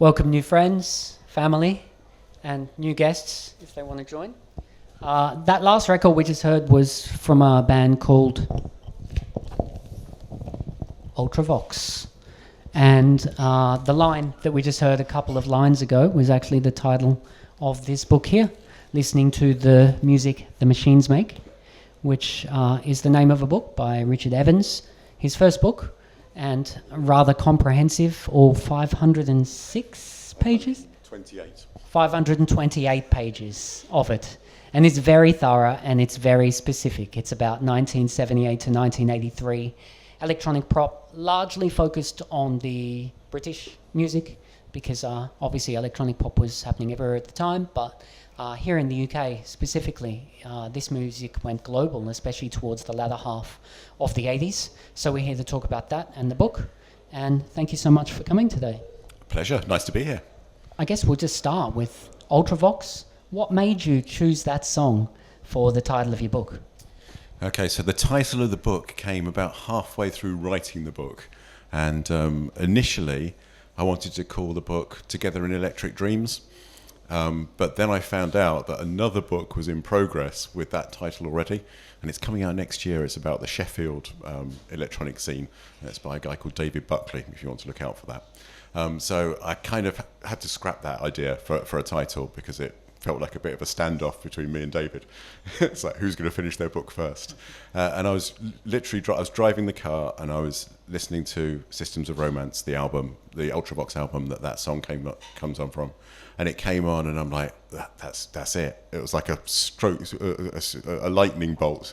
Welcome new friends, family, and new guests if they want to join. That last record we just heard was from a band called Ultravox. And the line that we just heard a couple of lines ago was actually the title of this book here, Listening to the Music the Machines Make, which is the name of a book by Richard Evans, his first book, and rather comprehensive, all 506 pages? 28. 528 pages of it. And it's very thorough and it's very specific. It's about 1978 to 1983. Electronic prop, largely focused on the British music, because obviously electronic pop was happening everywhere at the time, but here in the UK specifically, this music went global, especially towards the latter half of the 80s. So we're here to talk about that and the book. And thank you so much for coming today. Pleasure. Nice to be here. I guess we'll just start with Ultravox. What made you choose that song for the title of your book? Okay, so the title of the book came about halfway through writing the book. And initially, I wanted to call the book Together in Electric Dreams. But then I found out that another book was in progress with that title already, and it's coming out next year. It's about the Sheffield electronic scene, and it's by a guy called David Buckley, if you want to look out for that. So I kind of had to scrap that idea for a title, because it felt like a bit of a standoff between me and David. It's like, who's going to finish their book first? And I was literally I was driving the car, and I was listening to Systems of Romance, the album, the Ultravox album that song comes on from. And it came on, and I'm like, that's it. It was like a stroke, a lightning bolt,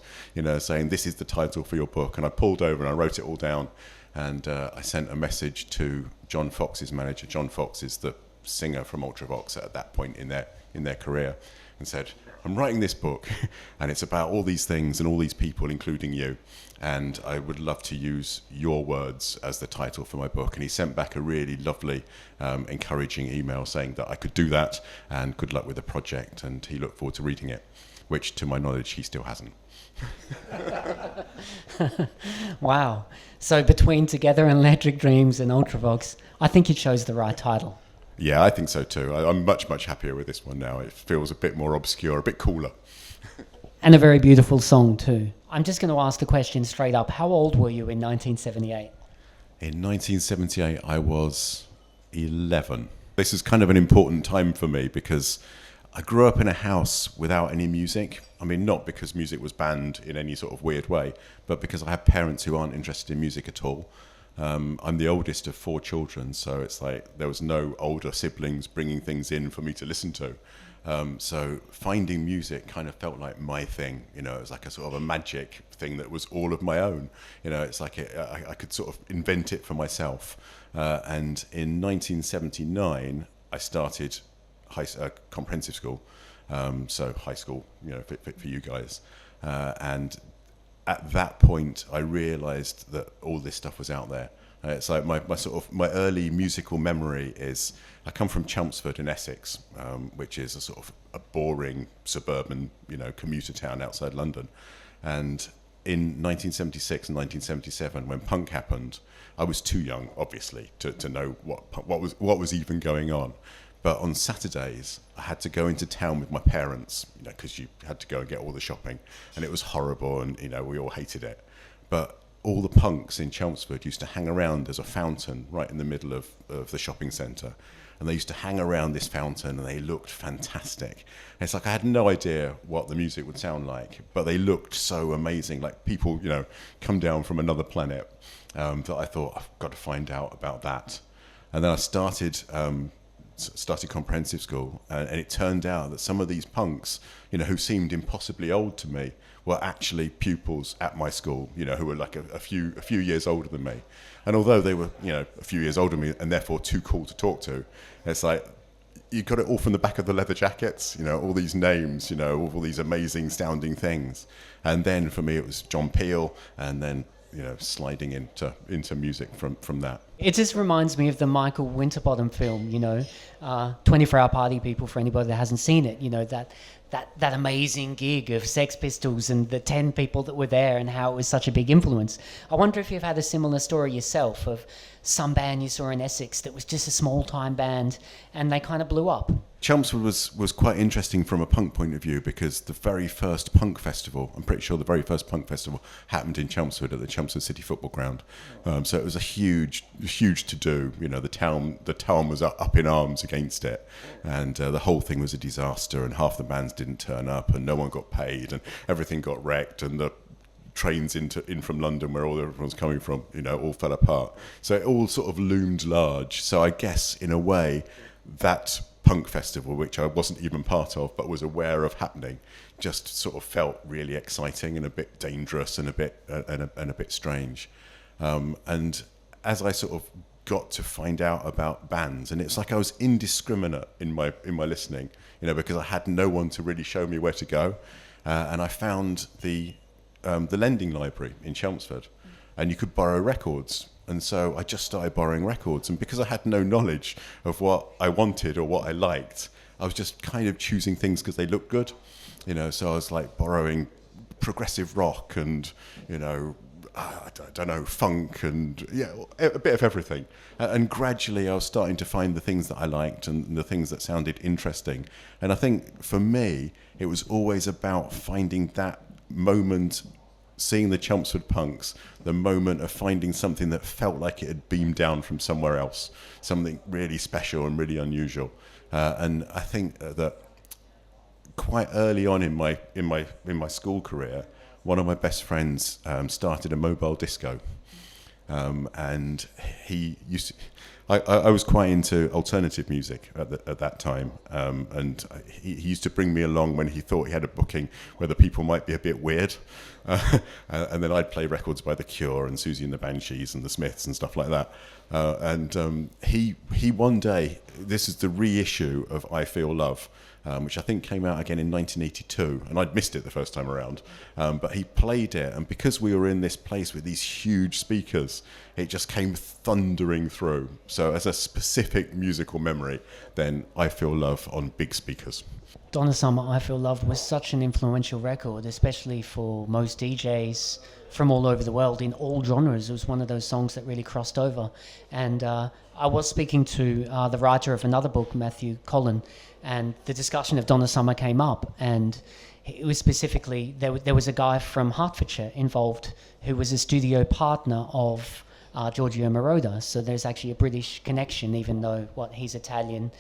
saying, this is the title for your book. And I pulled over and I wrote it all down. And I sent a message to John Fox's manager. John Fox is the singer from Ultravox at that point in their career, and said, I'm writing this book, and it's about all these things and all these people, including you, and I would love to use your words as the title for my book. And he sent back a really lovely, encouraging email saying that I could do that, and good luck with the project, and he looked forward to reading it, which, to my knowledge, he still hasn't. Wow. So between Together in Electric Dreams and Ultravox, I think you chose the right title. Yeah, I think so too. I'm much, much happier with this one now. It feels a bit more obscure, a bit cooler. And a very beautiful song too. I'm just going to ask the question straight up. How old were you in 1978? In 1978, I was 11. This is kind of an important time for me, because I grew up in a house without any music. I mean, not because music was banned in any sort of weird way, but because I had parents who aren't interested in music at all. I'm the oldest of 4 children, so it's like there was no older siblings bringing things in for me to listen to. So finding music kind of felt like my thing. It was like a sort of a magic thing that was all of my own. It's like I could sort of invent it for myself. And in 1979, I started comprehensive school, so high school, for you guys. And at that point, I realised that all this stuff was out there. It's like my early musical memory is, I come from Chelmsford in Essex, which is a sort of a boring suburban, commuter town outside London. And in 1976 and 1977, when punk happened, I was too young, obviously, to know what was even going on. But on Saturdays, I had to go into town with my parents, because you had to go and get all the shopping. And it was horrible, and, we all hated it. But all the punks in Chelmsford used to hang around as a fountain right in the middle of the shopping centre. And they used to hang around this fountain, and they looked fantastic. And it's like I had no idea what the music would sound like, but they looked so amazing, like people, come down from another planet, that I thought, I've got to find out about that. And then I started comprehensive school, and it turned out that some of these punks, who seemed impossibly old to me, were actually pupils at my school, who were like a few years older than me. And although they were, a few years older than me and therefore too cool to talk to, it's like, you got it all from the back of the leather jackets, all these names, all these amazing sounding things. And then for me it was John Peel, and then sliding into music from that. It just reminds me of the Michael Winterbottom film, 24 Hour Party People, for anybody that hasn't seen it, that amazing gig of Sex Pistols and the 10 people that were there and how it was such a big influence. I wonder if you've had a similar story yourself of some band you saw in Essex that was just a small-time band and they kind of blew up. Chelmsford was quite interesting from a punk point of view because the very first punk festival, I'm pretty sure the very first punk festival happened in Chelmsford at the Chelmsford City Football Ground. So it was a huge to-do. The town was up in arms against it, and the whole thing was a disaster, and half the bands didn't turn up, and no one got paid, and everything got wrecked, and the trains in from London, where everyone was coming from, all fell apart. So it all sort of loomed large. So I guess, in a way, that punk festival, which I wasn't even part of but was aware of happening, just sort of felt really exciting and a bit dangerous and a bit strange. And as I sort of got to find out about bands, and it's like I was indiscriminate in my listening, because I had no one to really show me where to go, and I found the lending library in Chelmsford, and you could borrow records. And so I just started borrowing records. And because I had no knowledge of what I wanted or what I liked, I was just kind of choosing things because they looked good. So I was like borrowing progressive rock and, I don't know, funk and, a bit of everything. And gradually I was starting to find the things that I liked and the things that sounded interesting. And I think for me, it was always about finding that moment, seeing the Chelmsford punks, the moment of finding something that felt like it had beamed down from somewhere else, something really special and really unusual. And I think that quite early on in my school career, one of my best friends started a mobile disco, and he used to, I was quite into alternative music at that time, and he used to bring me along when he thought he had a booking where the people might be a bit weird, and then I'd play records by The Cure and Susie and the Banshees and the Smiths and stuff like that. And he one day, this is the reissue of I Feel Love, which I think came out again in 1982, and I'd missed it the first time around, but he played it, and because we were in this place with these huge speakers, it just came thundering through. So as a specific musical memory, then I Feel Love on big speakers. Donna Summer, I Feel Love was such an influential record, especially for most DJs from all over the world in all genres. It was one of those songs that really crossed over. And I was speaking to the writer of another book, Matthew Collin, and the discussion of Donna Summer came up, and it was specifically, there was a guy from Hertfordshire involved who was a studio partner of Giorgio Moroder. So there's actually a British connection, even though he's Italian,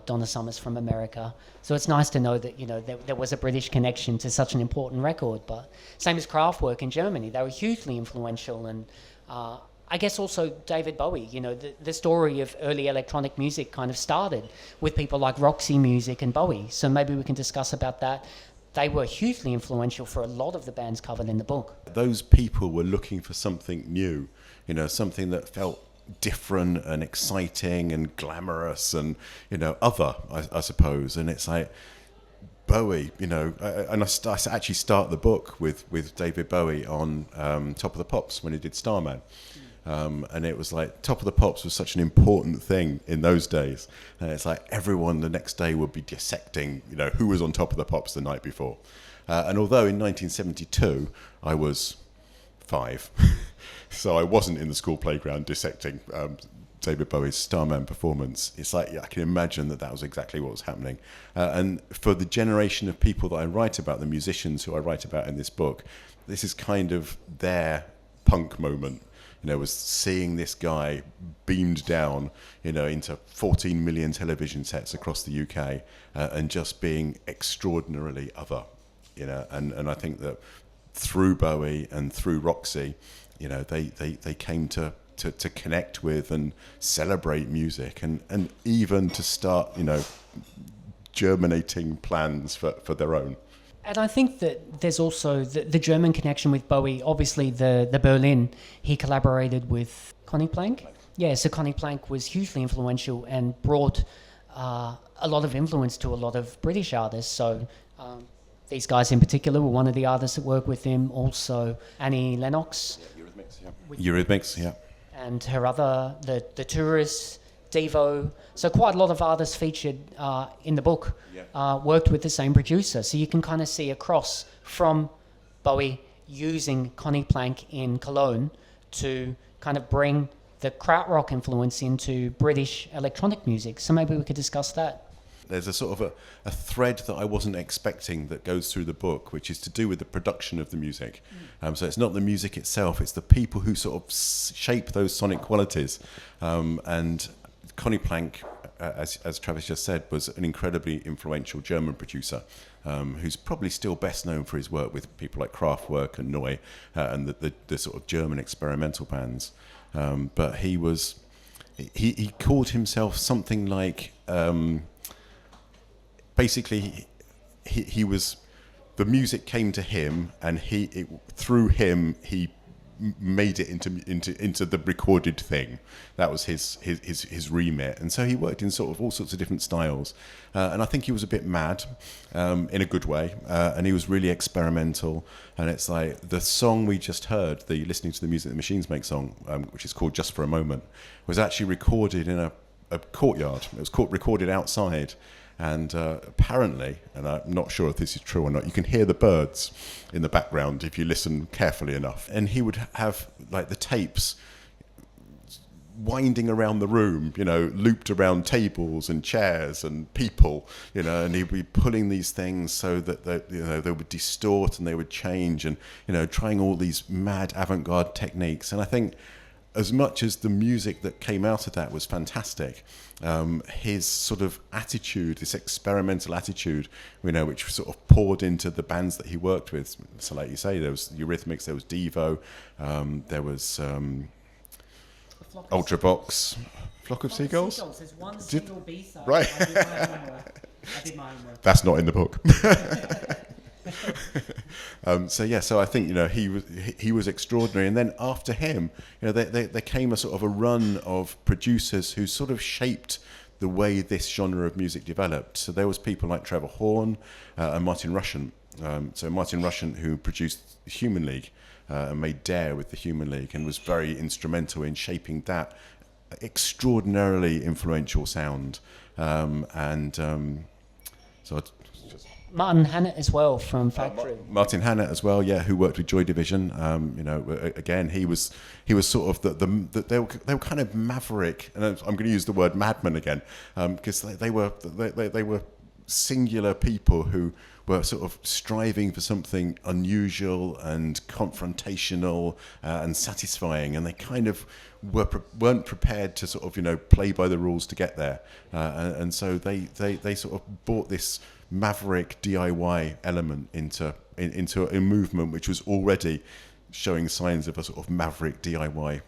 Donna Summer's from America. So it's nice to know that there was a British connection to such an important record. But same as Kraftwerk in Germany, they were hugely influential. And I guess also David Bowie, the story of early electronic music kind of started with people like Roxy Music and Bowie. So maybe we can discuss about that. They were hugely influential for a lot of the bands covered in the book. Those people were looking for something new, something that felt different and exciting and glamorous and, other, I suppose. And it's like Bowie, and I actually start the book with David Bowie on Top of the Pops when he did Starman. And it was like Top of the Pops was such an important thing in those days. And it's like everyone the next day would be dissecting, who was on Top of the Pops the night before. And although in 1972 I was 5, so I wasn't in the school playground dissecting David Bowie's Starman performance, it's like I can imagine that was exactly what was happening. And for the generation of people that I write about, the musicians who I write about in this book, this is kind of their punk moment. Was seeing this guy beamed down, into 14 million television sets across the UK, and just being extraordinarily other, and I think that through Bowie and through Roxy, they came to connect with and celebrate music, and even to start, germinating plans for their own. And I think that there's also the German connection with Bowie. Obviously, the Berlin, he collaborated with Conny Plank. Yeah, so Conny Plank was hugely influential and brought a lot of influence to a lot of British artists. So these guys in particular were one of the artists that worked with him. Also, Annie Lennox. Eurythmics, yeah. and her other, the Tourist, Devo. So quite a lot of artists featured in the book worked with the same producer. So you can kind of see across from Bowie using Connie Plank in Cologne to kind of bring the krautrock influence into British electronic music. So maybe we could discuss that. There's a sort of a thread that I wasn't expecting that goes through the book, which is to do with the production of the music. So it's not the music itself, it's the people who sort of shape those sonic qualities. And Connie Plank, as Travis just said, was an incredibly influential German producer who's probably still best known for his work with people like Kraftwerk and Neu and the sort of German experimental bands. But he called himself something like... basically, he was, the music came to him, and through him he made it into the recorded thing. That was his remit, and so he worked in sort of all sorts of different styles. And I think he was a bit mad, in a good way, and he was really experimental. And it's like the song we just heard, the Listening to the Music the Machines Make song, which is called Just for a Moment, was actually recorded in a courtyard. It was recorded outside. And apparently, and I'm not sure if this is true or not, you can hear the birds in the background if you listen carefully enough. And he would have like the tapes winding around the room, looped around tables and chairs and people, and he'd be pulling these things so that they would distort and they would change, and trying all these mad avant-garde techniques. And I think, as much as the music that came out of that was fantastic, his sort of attitude, this experimental attitude, which sort of poured into the bands that he worked with. So like you say, there was Eurythmics, there was Devo, there was Ultravox, Flock of Seagulls. There's one single B-side. Right. I did my homework. That's not in the book. So I think he was extraordinary, and then after him, there came a sort of a run of producers who sort of shaped the way this genre of music developed. So there was people like Trevor Horn and Martin Rushent. So Martin Rushent, who produced Human League and made Dare with the Human League, and was very instrumental in shaping that extraordinarily influential sound. Martin Hannett as well from Factory. Martin Hannett as well, who worked with Joy Division. Again, he was sort of they were kind of maverick, and I'm going to use the word madman again, because they were singular people who were sort of striving for something unusual and confrontational and satisfying, and they kind of weren't prepared to sort of play by the rules to get there, and so they sort of brought this maverick DIY element into a movement which was already showing signs of a sort of maverick DIY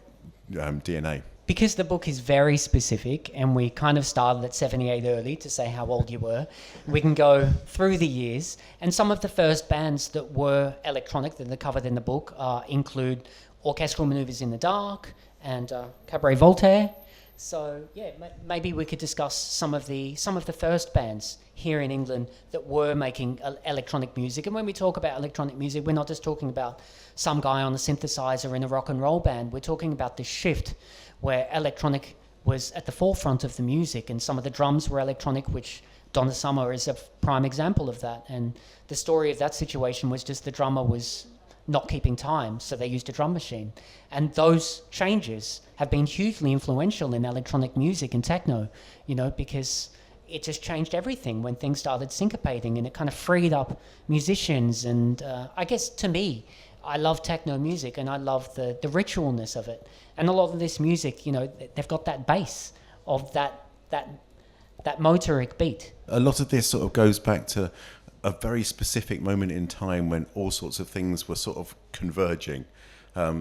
DNA. Because the book is very specific, and we kind of started at 78 early to say how old you were, we can go through the years, and some of the first bands that were electronic that are covered in the book include Orchestral Maneuvers in the Dark and Cabaret Voltaire. So maybe we could discuss some of the first bands here in England that were making electronic music. And when we talk about electronic music, we're not just talking about some guy on a synthesizer in a rock and roll band. We're talking about this shift where electronic was at the forefront of the music, and some of the drums were electronic, which Donna Summer is a prime example of that. And the story of that situation was just the drummer was not keeping time, so they used a drum machine. And those changes have been hugely influential in electronic music and techno, because it just changed everything when things started syncopating, and it kind of freed up musicians. And I guess to me, I love techno music, and I love the ritualness of it. And a lot of this music, they've got that bass of that motoric beat. A lot of this sort of goes back to a very specific moment in time when all sorts of things were sort of converging.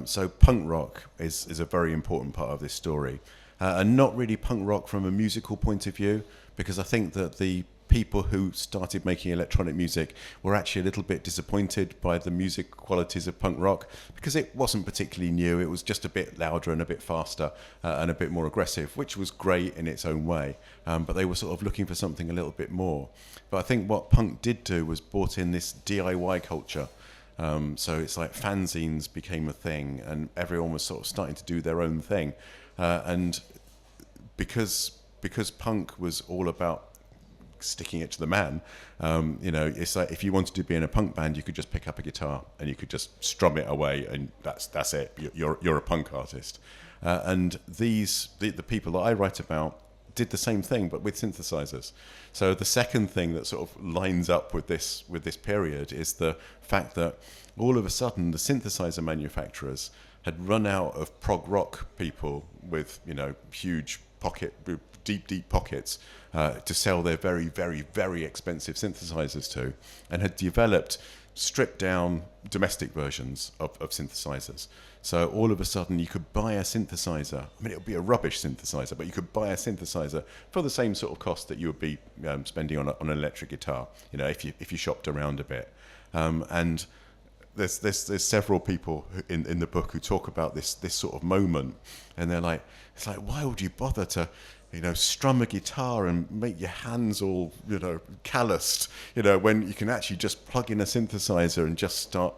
So punk rock is a very important part of this story. And not really punk rock from a musical point of view, because I think that the people who started making electronic music were actually a little bit disappointed by the music qualities of punk rock, because it wasn't particularly new. It was just a bit louder and a bit faster and a bit more aggressive, which was great in its own way. But they were sort of looking for something a little bit more. But I think what punk did do was brought in this DIY culture, So it's like fanzines became a thing, and everyone was sort of starting to do their own thing. And because punk was all about sticking it to the man, it's like if you wanted to be in a punk band, you could just pick up a guitar and you could just strum it away, and that's it. You're a punk artist. And the people that I write about did the same thing, but with synthesizers. So the second thing that sort of lines up with this period is the fact that all of a sudden the synthesizer manufacturers had run out of prog rock people with huge deep pockets to sell their very, very, very expensive synthesizers to, and had developed stripped down domestic versions of synthesizers. So all of a sudden you could buy a synthesizer. I mean, it would be a rubbish synthesizer, but you could buy a synthesizer for the same sort of cost that you would be spending on an electric guitar, if you shopped around a bit. And there's several people in the book who talk about this sort of moment, and they're like, it's like, why would you bother to strum a guitar and make your hands all calloused, when you can actually just plug in a synthesizer and just start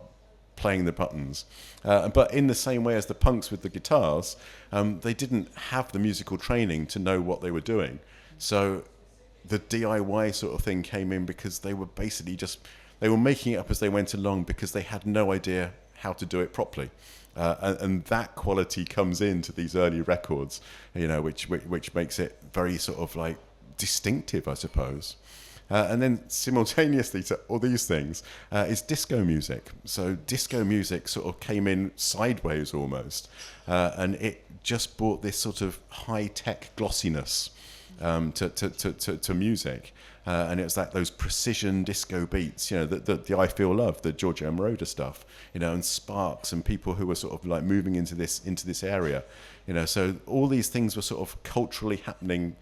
playing the buttons. But in the same way as the punks with the guitars, they didn't have the musical training to know what they were doing. So the DIY sort of thing came in because they were basically they were making it up as they went along because they had no idea how to do it properly. And that quality comes into these early records, which makes it very sort of like distinctive, I suppose. And then simultaneously to all these things is disco music. So disco music sort of came in sideways almost, and it just brought this sort of high-tech glossiness to music. And it's like those precision disco beats, the I Feel Love, the Giorgio Moroder stuff, and Sparks and people who were sort of like moving into this area, So all these things were sort of culturally happening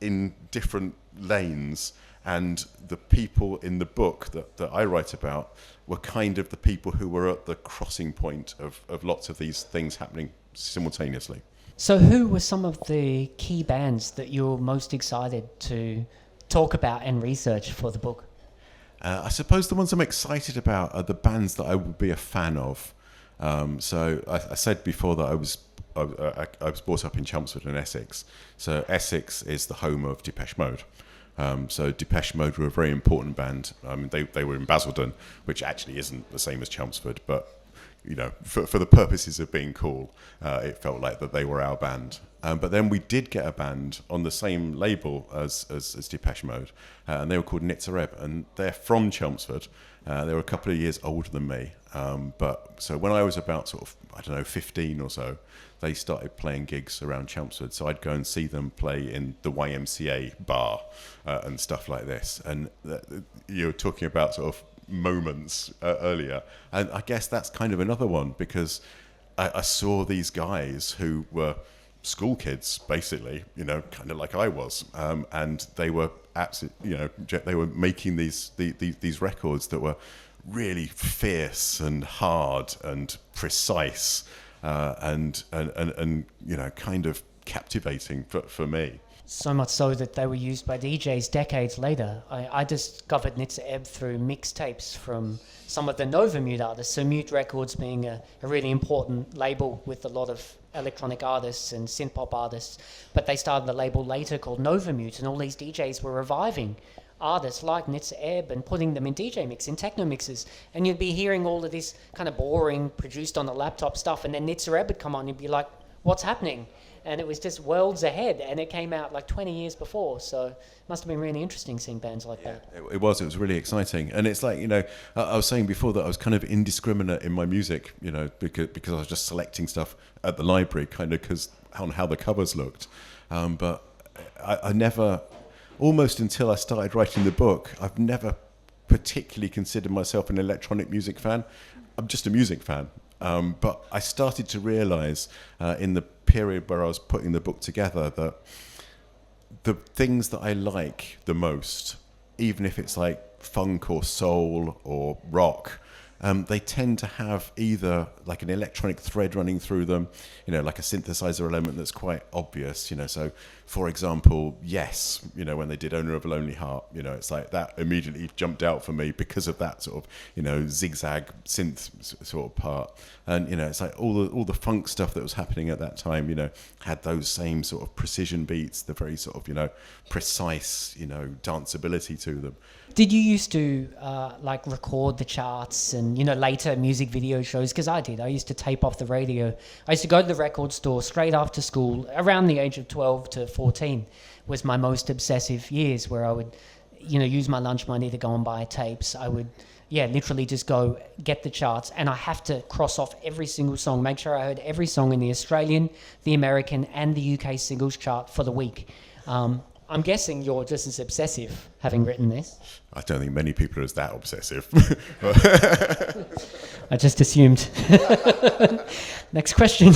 in different lanes, and the people in the book that I write about were kind of the people who were at the crossing point of lots of these things happening simultaneously. So who were some of the key bands that you're most excited to talk about and research for the book? I suppose the ones I'm excited about are the bands that I would be a fan of. So I said before that I was brought up in Chelmsford in Essex. So Essex is the home of Depeche Mode. So Depeche Mode were a very important band. I mean, they were in Basildon, which actually isn't the same as Chelmsford, but for the purposes of being cool, it felt like that they were our band. But then we did get a band on the same label as Depeche Mode, and they were called Nitzareb, and they're from Chelmsford. They were a couple of years older than me. But so when I was about sort of, 15 or so, they started playing gigs around Chelmsford. So I'd go and see them play in the YMCA bar and stuff like this. And you were talking about sort of moments earlier. And I guess that's kind of another one, because I saw these guys who were school kids, basically, kind of like I was. And they were absolutely, they were making these records that were really fierce and hard and precise, and kind of captivating for me. So much so that they were used by DJs decades later. I discovered Nitzareb through mixtapes from some of the Nova Mute artists. So Mute Records being a really important label with a lot of electronic artists and synth pop artists. But they started a label later called Nova Mute, and all these DJs were reviving artists like Nitzareb and putting them in DJ mix, in techno mixes. And you'd be hearing all of this kind of boring, produced on the laptop stuff, and then Nitzareb would come on, and you'd be like, what's happening? And it was just worlds ahead, and it came out like 20 years before. So it must have been really interesting seeing bands like that. It was really exciting. And it's like, I was saying before that I was kind of indiscriminate in my music, because I was just selecting stuff at the library, kind of because on how the covers looked. But I never, almost until I started writing the book, I've never particularly considered myself an electronic music fan. I'm just a music fan. But I started to realise in the period where I was putting the book together that the things that I like the most, even if it's like funk or soul or rock, they tend to have either like an electronic thread running through them, like a synthesizer element that's quite obvious, So, for example, Yes, when they did Owner of a Lonely Heart, it's like that immediately jumped out for me because of that sort of, zigzag synth sort of part. And, it's like all the funk stuff that was happening at that time, had those same sort of precision beats, the very sort of, precise, danceability to them. Did you used to like record the charts and later music video shows? Because I did. I used to tape off the radio. I used to go to the record store straight after school. Around the age of 12 to 14 was my most obsessive years, where I would, use my lunch money to go and buy tapes. I would, literally just go get the charts, and I have to cross off every single song, make sure I heard every song in the Australian, the American, and the UK singles chart for the week. I'm guessing you're just as obsessive, having written this. I don't think many people are as that obsessive. I just assumed. Next question.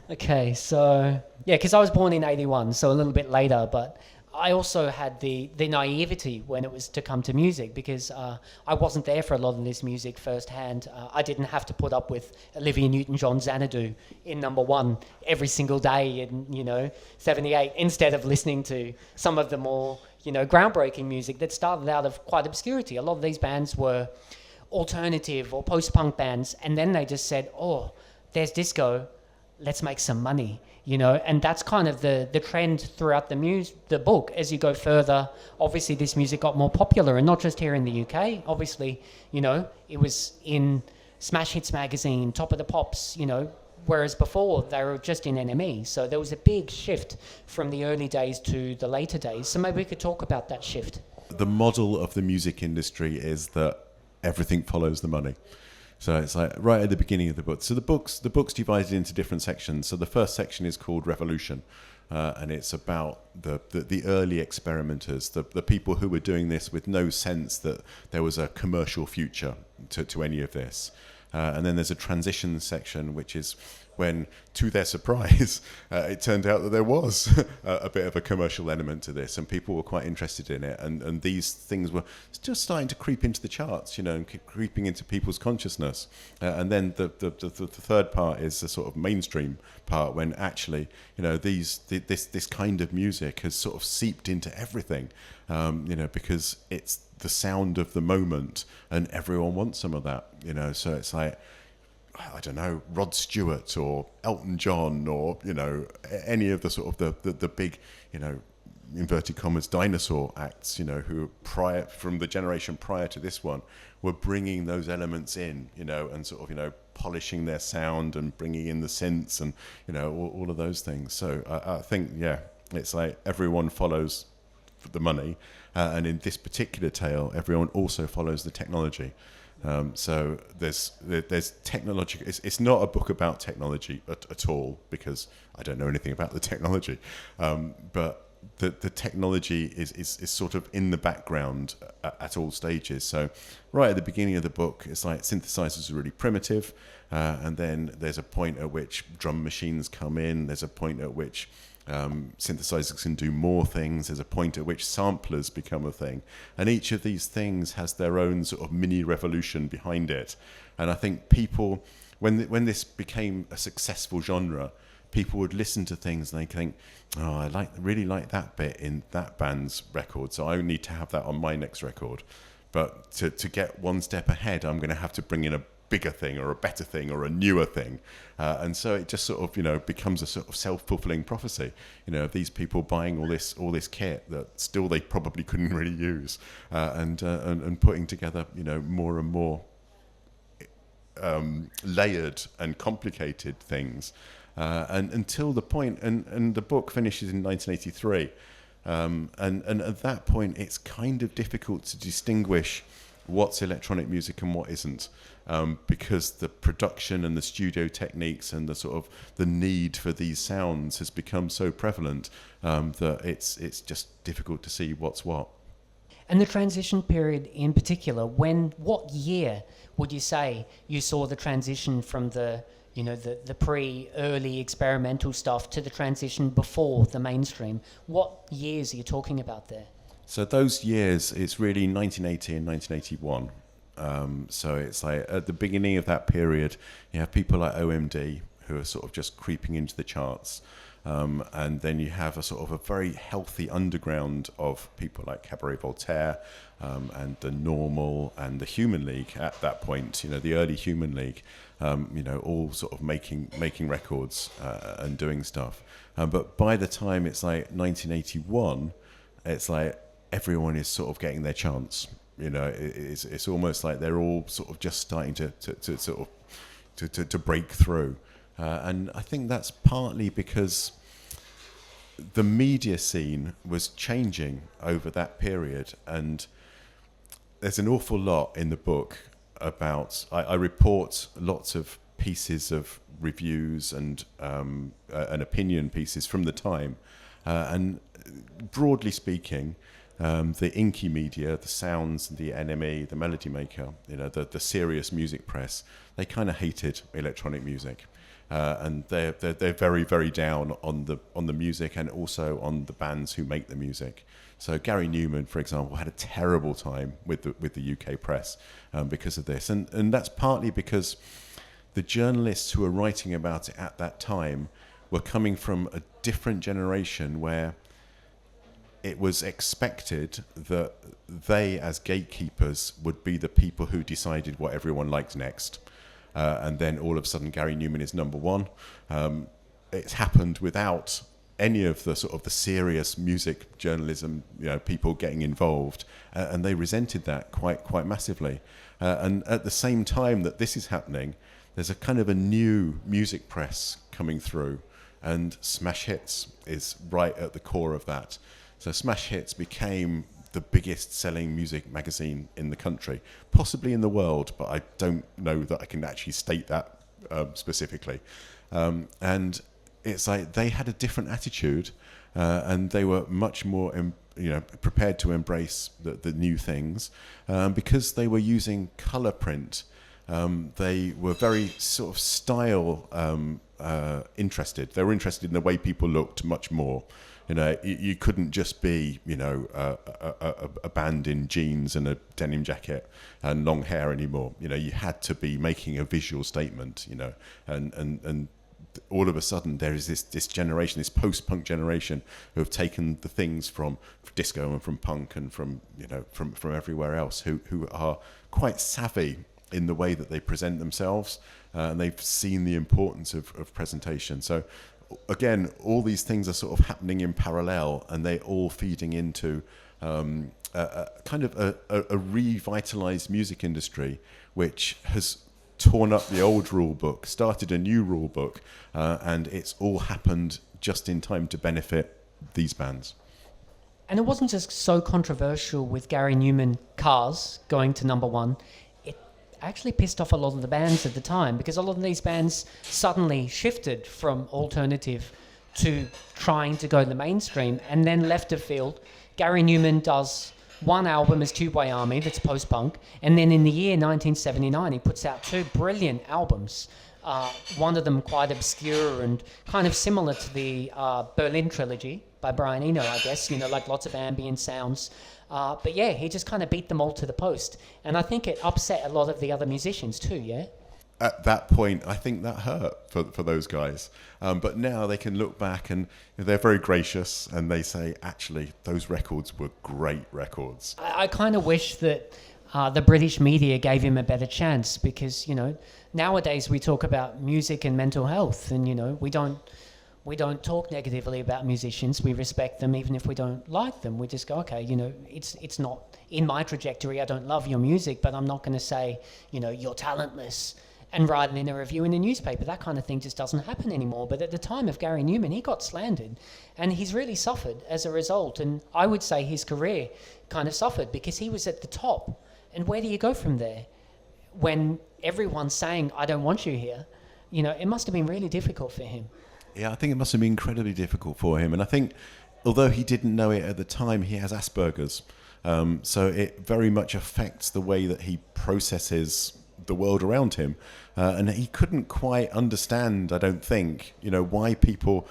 Okay, so, because I was born in 81, so a little bit later, but I also had the naivety when it was to come to music, because I wasn't there for a lot of this music firsthand. I didn't have to put up with Olivia Newton-John Xanadu in #1 every single day in, 78, instead of listening to some of the more, groundbreaking music that started out of quite obscurity. A lot of these bands were alternative or post-punk bands, and then they just said, oh, there's disco, let's make some money. And that's kind of the trend throughout the book. As you go further, obviously this music got more popular, and not just here in the UK. Obviously, it was in Smash Hits magazine, Top of the Pops, whereas before they were just in NME. So there was a big shift from the early days to the later days. So maybe we could talk about that shift. The model of the music industry is that everything follows the money. So it's like right at the beginning of the book. So the book's divided into different sections. So the first section is called Revolution, and it's about the early experimenters, the people who were doing this with no sense that there was a commercial future to any of this. And then there's a transition section, which is when, to their surprise, it turned out that there was a bit of a commercial element to this, and people were quite interested in it, and these things were just starting to creep into the charts, and creeping into people's consciousness. And then the third part is the sort of mainstream part, when actually, this kind of music has sort of seeped into everything, because it's the sound of the moment, and everyone wants some of that, So it's like, I don't know, Rod Stewart or Elton John or, any of the sort of the big, inverted commas, dinosaur acts, who from the generation prior to this one were bringing those elements in, and sort of, polishing their sound and bringing in the synths and, all of those things. So I think, it's like everyone follows the money. And in this particular tale, everyone also follows the technology. So there's technology. It's not a book about technology at all, because I don't know anything about the technology. But the technology is sort of in the background at all stages. So right at the beginning of the book, it's like synthesizers are really primitive, and then there's a point at which drum machines come in. There's a point at which synthesizers can do more things. There's a point at which samplers become a thing, and each of these things has their own sort of mini revolution behind it. And I think people, when this became a successful genre, people would listen to things and they think, oh, I really like that bit in that band's record, so I need to have that on my next record. But to get one step ahead, I'm going to have to bring in a bigger thing or a better thing or a newer thing, and so it just sort of becomes a sort of self-fulfilling prophecy, of these people buying all this kit that still they probably couldn't really use, and putting together more and more layered and complicated things, and until the point, and the book finishes in 1983, and at that point it's kind of difficult to distinguish what's electronic music and what isn't, because the production and the studio techniques and the sort of the need for these sounds has become so prevalent, that it's just difficult to see what's what. And the transition period in particular, what year would you say you saw the transition from the pre-early experimental stuff to the transition before the mainstream? What years are you talking about there? So those years, it's really 1980 and 1981. So it's like at the beginning of that period, you have people like OMD who are sort of just creeping into the charts. And then you have a sort of a very healthy underground of people like Cabaret Voltaire and the Normal and the Human League at that point, the early Human League, all sort of making records and doing stuff. But by the time it's like 1981, it's like everyone is sort of getting their chance. It's almost like they're all sort of just starting to break through. And I think that's partly because the media scene was changing over that period. And there's an awful lot in the book about, I report lots of pieces of reviews and opinion pieces from the time. And broadly speaking, the inky media, the Sounds, the NME, the Melody Maker, the serious music press, they kind of hated electronic music. And they're very, very down on the music and also on the bands who make the music. So Gary Newman, for example, had a terrible time with the UK press because of this, and that's partly because the journalists who were writing about it at that time were coming from a different generation where it was expected that they, as gatekeepers, would be the people who decided what everyone liked next. And then all of a sudden Gary Newman is number one. It's happened without any of the sort of the serious music journalism, people getting involved, and they resented that quite massively. And at the same time that this is happening, there's a kind of a new music press coming through, and Smash Hits is right at the core of that. So Smash Hits became the biggest selling music magazine in the country, possibly in the world, but I don't know that I can actually state that specifically. And it's like they had a different attitude, and they were much more prepared to embrace the new things because they were using colour print. They were very sort of style interested. They were interested in the way people looked much more. You couldn't just be, a band in jeans and a denim jacket and long hair anymore. You had to be making a visual statement, and all of a sudden there is this generation, this post-punk generation who have taken the things from disco and from punk and from everywhere else who are quite savvy in the way that they present themselves, and they've seen the importance of presentation. So again, all these things are sort of happening in parallel, and they're all feeding into a kind of a revitalized music industry, which has torn up the old rule book, started a new rule book, and it's all happened just in time to benefit these bands. And it wasn't just so controversial with Gary Newman Cars going to number one. It actually pissed off a lot of the bands at the time, because a lot of these bands suddenly shifted from alternative to trying to go to the mainstream and then left the field. Gary Newman does one album as Tubeway Army that's post-punk, and then in the year 1979 he puts out two brilliant albums. One of them quite obscure and kind of similar to the Berlin trilogy by Brian Eno, I guess, like lots of ambient sounds. But yeah, he just kind of beat them all to the post. And I think it upset a lot of the other musicians too, yeah? At that point, I think that hurt for those guys. But now they can look back and they're very gracious, and they say, actually, those records were great records. I kind of wish that the British media gave him a better chance, because, nowadays we talk about music and mental health, and, we don't talk negatively about musicians. We respect them even if we don't like them. We just go, okay, it's not in my trajectory. I don't love your music, but I'm not going to say, you're talentless and write it in a review in the newspaper. That kind of thing just doesn't happen anymore. But at the time of Gary Newman, he got slandered, and he's really suffered as a result. And I would say his career kind of suffered because he was at the top. And where do you go from there when everyone's saying, I don't want you here? It must have been really difficult for him. Yeah, I think it must have been incredibly difficult for him. And I think, although he didn't know it at the time, he has Asperger's. So it very much affects the way that he processes the world around him. And he couldn't quite understand, I don't think, why people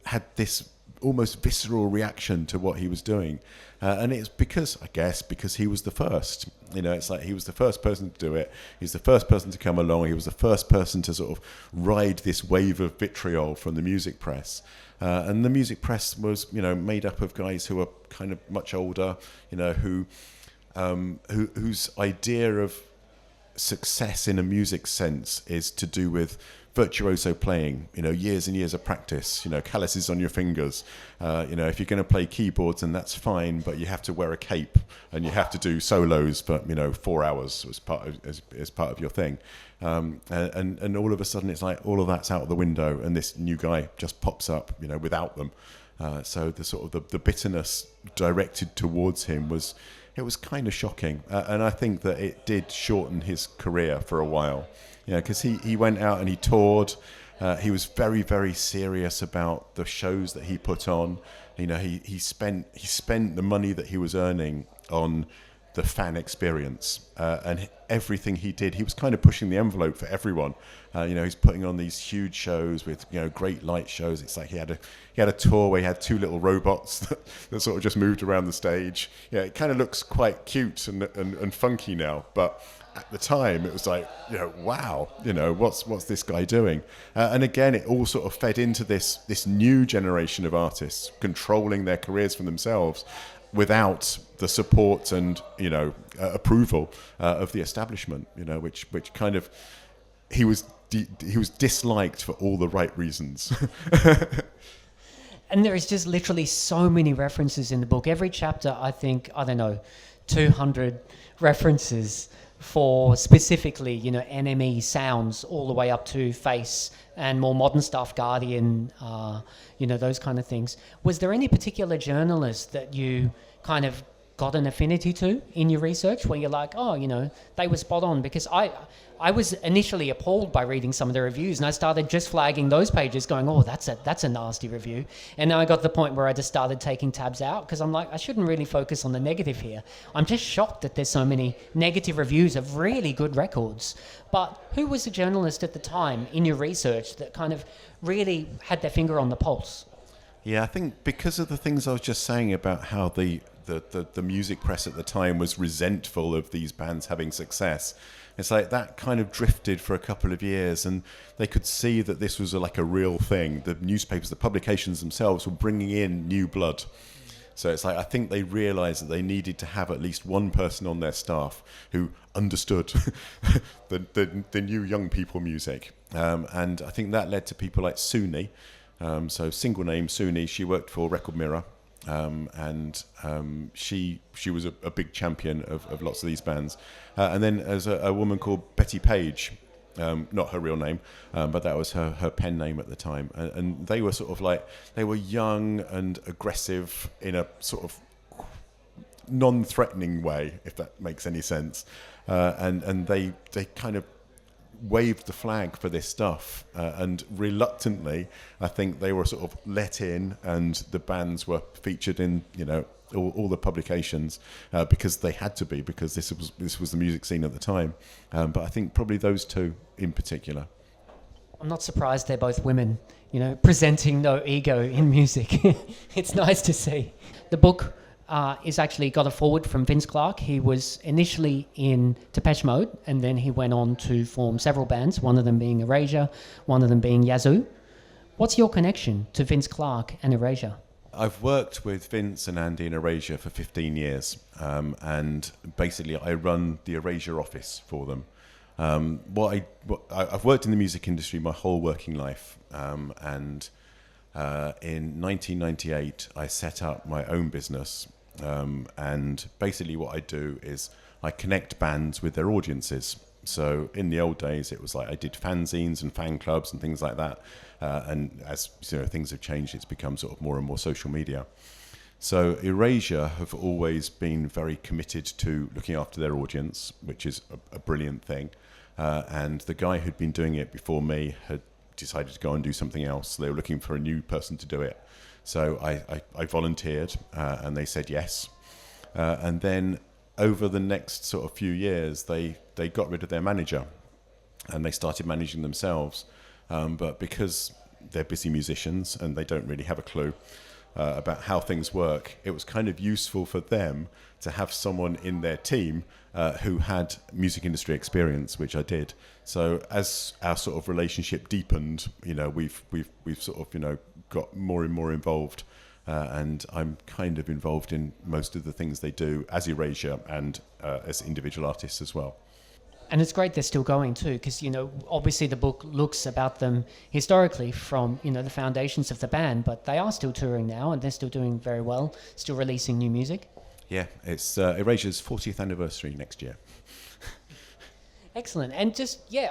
had this almost visceral reaction to what he was doing. And it's because he was the first. It's like he was the first person to do it. He's the first person to come along. He was the first person to sort of ride this wave of vitriol from the music press. And the music press was, made up of guys who were kind of much older, whose idea of success in a music sense is to do with virtuoso playing, years and years of practice, calluses on your fingers. If you're going to play keyboards, then that's fine, but you have to wear a cape and you have to do solos for 4 hours as part of your thing. And all of a sudden, it's like all of that's out of the window, and this new guy just pops up, without them. So the sort of the bitterness directed towards him was kind of shocking, and I think that it did shorten his career for a while. Because he went out and he toured. He was very, very serious about the shows that he put on. He spent the money that he was earning on the fan experience, and everything he did, he was kind of pushing the envelope for everyone. He's putting on these huge shows with great light shows. It's like he had a tour where he had two little robots that sort of just moved around the stage. It kind of looks quite cute and funky now, but at the time it was like, wow, what's this guy doing? And again, it all sort of fed into this new generation of artists controlling their careers for themselves without the support and approval of the establishment, which kind of he was disliked for all the right reasons. And there is just literally so many references in the book. Every chapter, I think, 200 references for specifically, NME sounds all the way up to Face and more modern stuff, Guardian, those kind of things. Was there any particular journalist that you kind of got an affinity to in your research where you're like, they were spot on? Because I was initially appalled by reading some of the reviews, and I started just flagging those pages going, that's a nasty review. And then I got to the point where I just started taking tabs out because I'm like, I shouldn't really focus on the negative here. I'm just shocked that there's so many negative reviews of really good records. But who was the journalist at the time in your research that kind of really had their finger on the pulse? Yeah, I think because of the things I was just saying about how the music press at the time was resentful of these bands having success, it's like that kind of drifted for a couple of years, and they could see that this was like a real thing. The newspapers, the publications themselves were bringing in new blood. So it's like I think they realised that they needed to have at least one person on their staff who understood the new young people music. And I think that led to people like Suni. So single name Suni, she worked for Record Mirror. And she was a big champion of lots of these bands. And then there's a woman called Betty Page, not her real name, but that was her pen name at the time. And they were sort of like, they were young and aggressive in a sort of non-threatening way, if that makes any sense. And they kind of waved the flag for this stuff, and reluctantly I think they were sort of let in, and the bands were featured in all the publications because they had to be, because this was the music scene at the time. But I think probably those two in particular. I'm not surprised they're both women, presenting no ego in music. It's nice to see. The book is actually got a foreword from Vince Clarke. He was initially in Depeche Mode, and then he went on to form several bands, one of them being Erasure, one of them being Yazoo. What's your connection to Vince Clarke and Erasure? I've worked with Vince and Andy in Erasure for 15 years, and basically I run the Erasure office for them. I've worked in the music industry my whole working life, and in 1998 I set up my own business. And basically what I do is I connect bands with their audiences. So in the old days, it was like I did fanzines and fan clubs and things like that. And as things have changed, it's become sort of more and more social media. So Erasure have always been very committed to looking after their audience, which is a brilliant thing. And the guy who'd been doing it before me had decided to go and do something else. They were looking for a new person to do it. So I volunteered, and they said yes. And then over the next sort of few years, they got rid of their manager, and they started managing themselves. But because they're busy musicians and they don't really have a clue, about how things work, it was kind of useful for them to have someone in their team who had music industry experience, which I did. So as our sort of relationship deepened, we've sort of got more and more involved, and I'm kind of involved in most of the things they do as Erasure and as individual artists as well. And it's great they're still going too, because, obviously the book looks about them historically from, the foundations of the band, but they are still touring now and they're still doing very well, still releasing new music. Yeah, it's Erasure's 40th anniversary next year. Excellent. And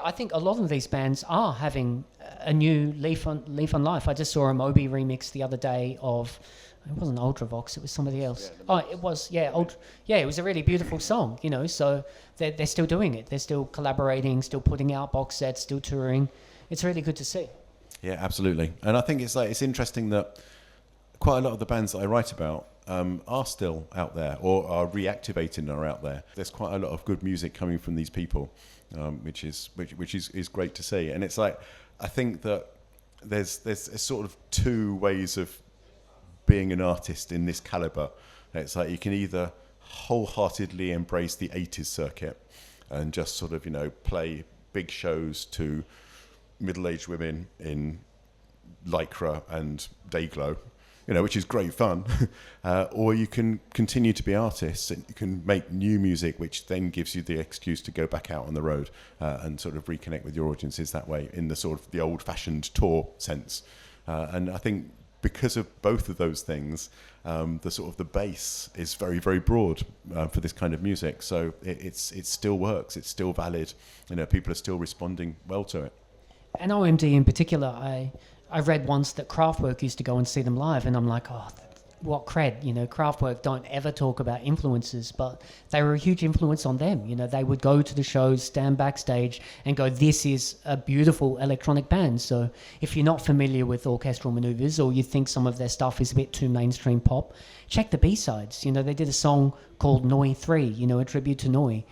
I think a lot of these bands are having a new leaf on life. I just saw a Moby remix the other day of, it wasn't Ultravox, it was somebody else. It was, it was a really beautiful song, so they're still doing it. They're still collaborating, still putting out box sets, still touring. It's really good to see. Yeah, absolutely. And I think it's interesting that quite a lot of the bands that I write about are still out there or are reactivating and are out there. There's quite a lot of good music coming from these people, which is great to see. And it's like, I think that there's sort of two ways of being an artist in this caliber. It's like you can either wholeheartedly embrace the 80s circuit and just sort of, play big shows to middle-aged women in lycra and Dayglow, which is great fun. Or you can continue to be artists and you can make new music, which then gives you the excuse to go back out on the road and sort of reconnect with your audiences that way in the sort of the old-fashioned tour sense. And I think because of both of those things, the sort of the base is very, very broad for this kind of music. So it still works. It's still valid. People are still responding well to it. And OMD in particular, I read once that Kraftwerk used to go and see them live, and I'm like, what cred, Kraftwerk don't ever talk about influences, but they were a huge influence on them. They would go to the shows, stand backstage and go, this is a beautiful electronic band. So if you're not familiar with Orchestral Maneuvers or you think some of their stuff is a bit too mainstream pop, check the B-sides. They did a song called Noi 3, a tribute to Noi.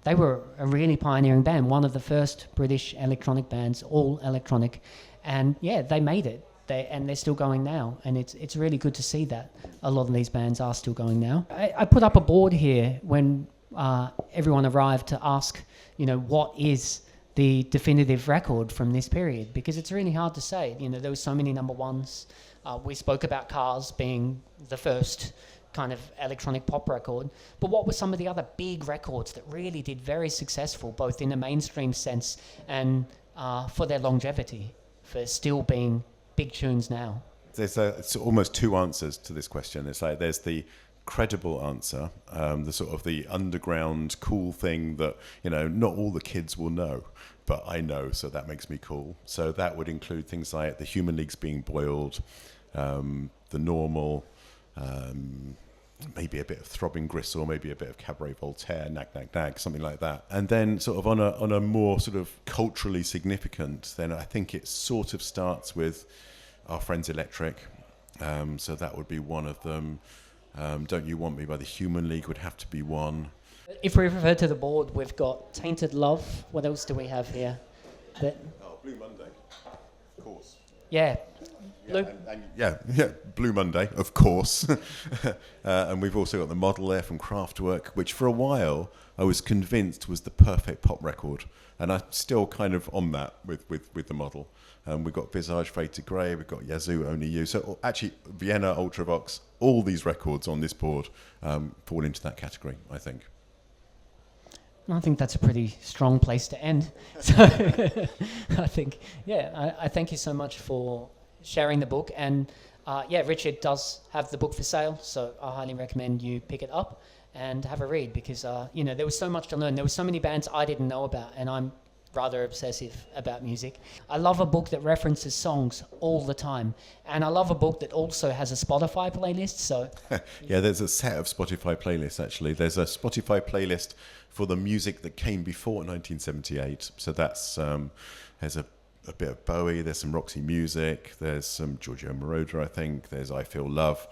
They were a really pioneering band, one of the first British electronic bands, all electronic. And they made it. They're still going now, and it's really good to see that a lot of these bands are still going now. I put up a board here when everyone arrived to ask, what is the definitive record from this period? Because it's really hard to say. There were so many number ones. We spoke about Cars being the first kind of electronic pop record, but what were some of the other big records that really did very successful, both in a mainstream sense and for their longevity, for still being big tunes now? There's it's almost two answers to this question. It's like there's the credible answer, the sort of the underground cool thing that not all the kids will know, but I know, so that makes me cool. So that would include things like the Human League's Being Boiled, the Normal, maybe a bit of Throbbing Gristle, maybe a bit of Cabaret Voltaire, Nag Nag Nag, something like that. And then sort of on a more sort of culturally significant, then I think it sort of starts with Our Friends Electric. So that would be one of them. Don't You Want Me by the Human League would have to be one. If we refer to the board, we've got Tainted Love. What else do we have here? Blue Monday, of course. Yeah. Blue Monday, of course. And we've also got the Model there from Kraftwerk, which for a while I was convinced was the perfect pop record. And I'm still kind of on that with the Model. We've got Visage Fade to Grey, we've got Yazoo Only You. So actually, Vienna, Ultravox, all these records on this board fall into that category, I think. I think that's a pretty strong place to end. So I think, I thank you so much for sharing the book. And Richard does have the book for sale, so I highly recommend you pick it up and have a read, because there was so much to learn. There were so many bands I didn't know about, and I'm rather obsessive about music. I love a book that references songs all the time, and I love a book that also has a Spotify playlist. So there's a set of Spotify playlists, actually. There's a Spotify playlist for the music that came before 1978. So that's there's a bit of Bowie, there's some Roxy Music, there's some Giorgio Moroder, I think, there's I Feel Love,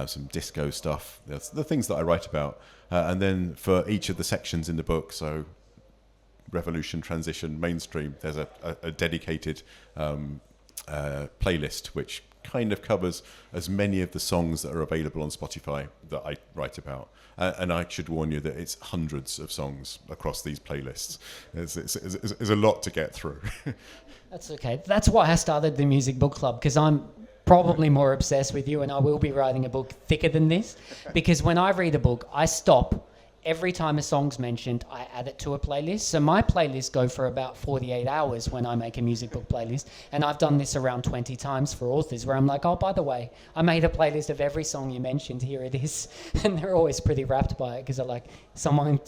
some disco stuff. That's the things that I write about. And then for each of the sections in the book, so Revolution, Transition, Mainstream, there's a dedicated playlist which kind of covers as many of the songs that are available on Spotify that I write about. And I should warn you that it's hundreds of songs across these playlists. It's a lot to get through. That's okay. That's why I started the Music Book Club, because I'm probably more obsessed with you, and I will be writing a book thicker than this. Because when I read a book, I stop. Every time a song's mentioned, I add it to a playlist. So my playlists go for about 48 hours when I make a music book playlist. And I've done this around 20 times for authors, where I'm like, oh, by the way, I made a playlist of every song you mentioned. Here it is. And they're always pretty wrapped by it, because they're like,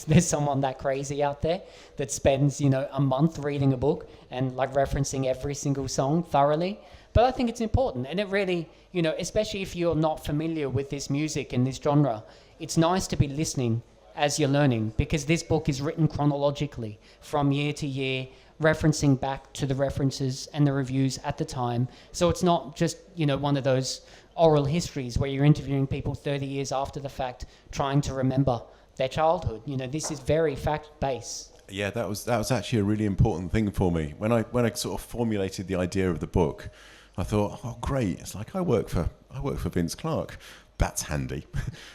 there's someone that crazy out there that spends, a month reading a book and like referencing every single song thoroughly. But I think it's important. And it really, especially if you're not familiar with this music and this genre, it's nice to be listening as you're learning, because this book is written chronologically from year to year, referencing back to the references and the reviews at the time. So it's not just, one of those oral histories where you're interviewing people 30 years after the fact, trying to remember their childhood. This is very fact-based. Yeah, that was actually a really important thing for me. When I sort of formulated the idea of the book, I thought, oh great, it's like I work for Vince Clarke. That's handy.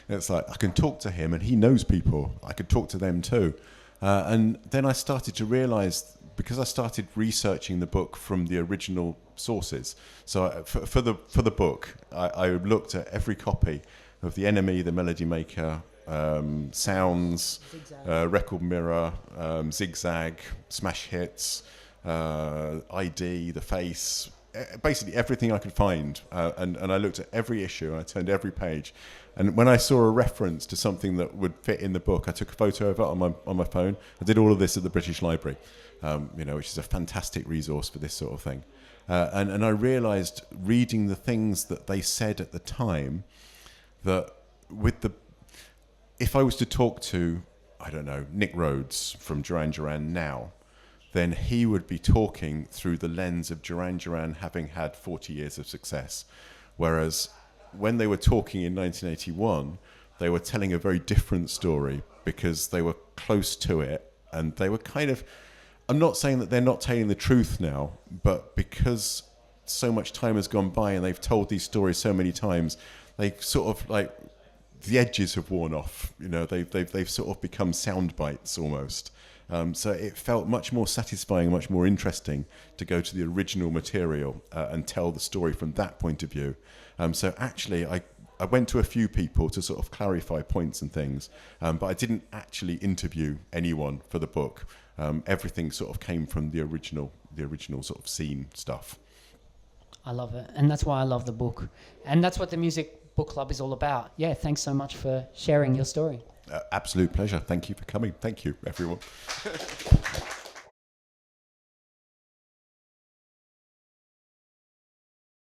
It's like I can talk to him and he knows people. I could talk to them too. And then I started to realise, because I started researching the book from the original sources. So for the book, I looked at every copy of The Enemy, The Melody Maker, Sounds, Record Mirror, Zigzag, Smash Hits, ID, The Face. Basically everything I could find, and I looked at every issue and I turned every page, and when I saw a reference to something that would fit in the book, I took a photo of it on my phone. I did all of this at the British Library, which is a fantastic resource for this sort of thing, and I realised, reading the things that they said at the time, that if I was to talk to, I don't know, Nick Rhodes from Duran Duran now, then he would be talking through the lens of Duran Duran having had 40 years of success. Whereas when they were talking in 1981, they were telling a very different story, because they were close to it, and they were kind of, I'm not saying that they're not telling the truth now, but because so much time has gone by and they've told these stories so many times, they sort of like, the edges have worn off. They've sort of become sound bites almost. So it felt much more satisfying, much more interesting to go to the original material and tell the story from that point of view. So actually, I went to a few people to sort of clarify points and things, but I didn't actually interview anyone for the book. Everything sort of came from the original sort of scene stuff. I love it, and that's why I love the book, and that's what the Music Book Club is all about. Yeah, thanks so much for sharing your story. Absolute pleasure. Thank you for coming. Thank you, everyone.